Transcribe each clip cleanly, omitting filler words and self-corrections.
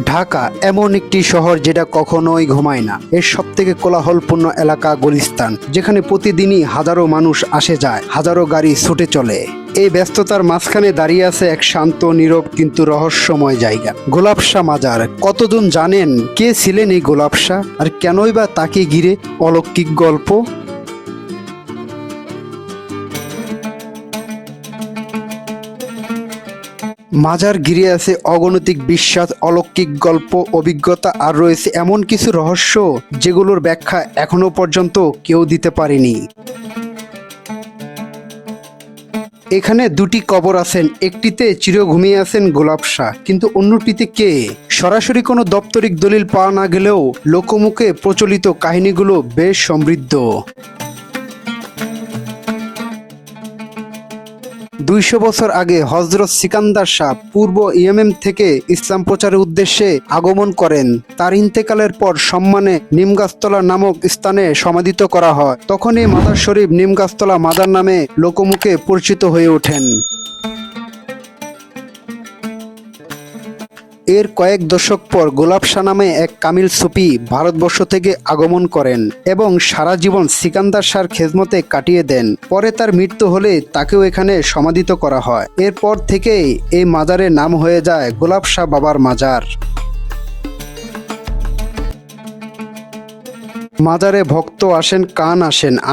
ঢাকা এমন একটি শহর যেটা কখনোই ঘুমায় না। এর সবথেকে কোলাহলপূর্ণ এলাকা গুলিস্তান, যেখানে প্রতিদিনই হাজারো মানুষ আসে যায়, হাজারো গাড়ি ছুটে চলে। এই ব্যস্ততার মাঝখানে দাঁড়িয়ে আছে এক শান্ত, নীরব কিন্তু রহস্যময় জায়গা, গোলাপ শাহ মাজার। কতজন জানেন কে ছিলেন এই গোলাপ শাহ, আর কেনই বা তাকে ঘিরে অলৌকিক গল্প? মাজার ঘিরে আছে অগণিত বিশ্বাস, অলৌকিক গল্প, অভিজ্ঞতা, আর রয়েছে এমন কিছু রহস্য যেগুলোর ব্যাখ্যা এখনো পর্যন্ত কেউ দিতে পারেনি। এখানে দুটি কবর আছেন, একটিতে চির ঘুমিয়ে আছেন গোলাপ শাহ, কিন্তু অন্যটিতে কে? সরাসরি কোনো দপ্তরিক দলিল পাওয়া না গেলেও লোকমুখে প্রচলিত কাহিনীগুলো বেশ সমৃদ্ধ। 200 বছর আগে হযরত সিকান্দার শাহ পূর্ব ইয়েমেন থেকে ইসলাম প্রচারের উদ্দেশ্যে আগমন করেন। তার ইন্তেকালের পর সম্মানে নিমগাছতলা নামক স্থানে সমাধিত করা হয়। তখন এই মাজার শরীফ নিমগাছতলা মাজার নামে লোকমুখে পরিচিত হয়ে ওঠেন। এর কয়েক দশক পর গোলাপ শাহ নামে এক কামিল সুফি ভারতবর্ষ থেকে আগমন করেন এবং সারা জীবন সিকান্দার শাহর খেদমতে কাটিয়ে দেন। পরে তার মৃত্যু হলে তাকেও এখানে সমাধিত করা হয়। এরপর থেকেই এই মাজারের নাম হয়ে যায় গোলাপ শাহ বাবার মাজার। মাজারে ভক্ত আসেন,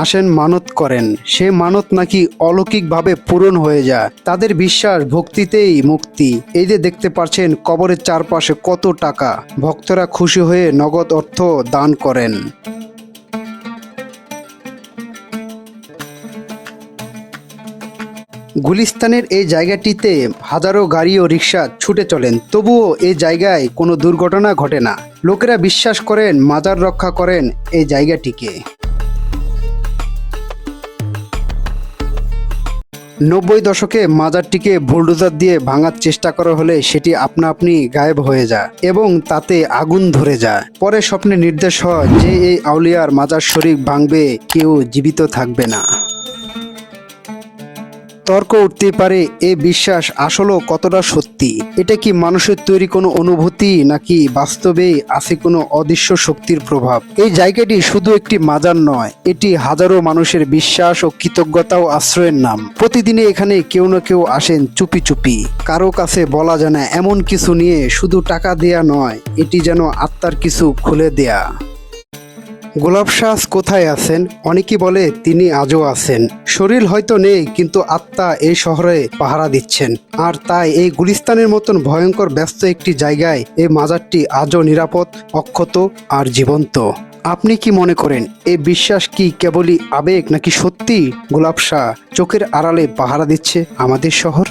আসেন মানত করেন। সে মানত নাকি অলৌকিকভাবে পূরণ হয়ে যায়। তাদের বিশ্বাস ভক্তিতেই মুক্তি। এই যে দেখতে পাচ্ছেন কবরের চারপাশে কত টাকা, ভক্তরা খুশি হয়ে নগদ অর্থ দান করেন। গুলিস্তানের এই জায়গাটিতে হাজারো গাড়ি ও রিক্সা ছুটে চলেন, তবুও এই জায়গায় কোনো দুর্ঘটনা ঘটে না। লোকেরা বিশ্বাস করেন মাজার রক্ষা করেন এই জায়গাটিকে। 90 দশকে মাজারটিকে বুলডোজার দিয়ে ভাঙার চেষ্টা করা হলে সেটি আপনা আপনি গায়েব হয়ে যায় এবং তাতে আগুন ধরে যায়। পরে স্বপ্নে নির্দেশ হয় যে এই আউলিয়ার মাজার শরীফ ভাঙবে, কেউ জীবিত থাকবে না। তর্ক উঠতে পারে এই বিশ্বাস আসলেও কতটা সত্যি। এটা কি মানুষের তৈরি কোনো অনুভূতি, নাকি বাস্তবে আছে কোনো অদৃশ্য শক্তির প্রভাব? এই জায়গাটি শুধু একটি মাজার নয়, এটি হাজারো মানুষের বিশ্বাস ও কৃতজ্ঞতা ও আশ্রয়ের নাম। প্রতিদিনে এখানে কেউ না কেউ আসেন চুপি চুপি, কারো কাছে বলা যায় না এমন কিছু নিয়ে। শুধু টাকা দেয়া নয়, এটি যেন আত্মার কিছু খুলে দেয়া। গোলাপ শাহ কোথায় আছেন? অনেকে বলে তিনি আজও আছেন। শরীর হয়তো নেই, কিন্তু আত্মা এই শহরে পাহারা দিচ্ছেন। আর তাই এই গুলিস্তানের মতন ভয়ঙ্কর ব্যস্ত একটি জায়গায় এই মাজারটি আজও নিরাপদ, অক্ষত আর জীবন্ত। আপনি কি মনে করেন এই বিশ্বাস কি কেবলই আবেগ, নাকি সত্যি গোলাপ শাহ চোখের আড়ালে পাহারা দিচ্ছে আমাদের শহর?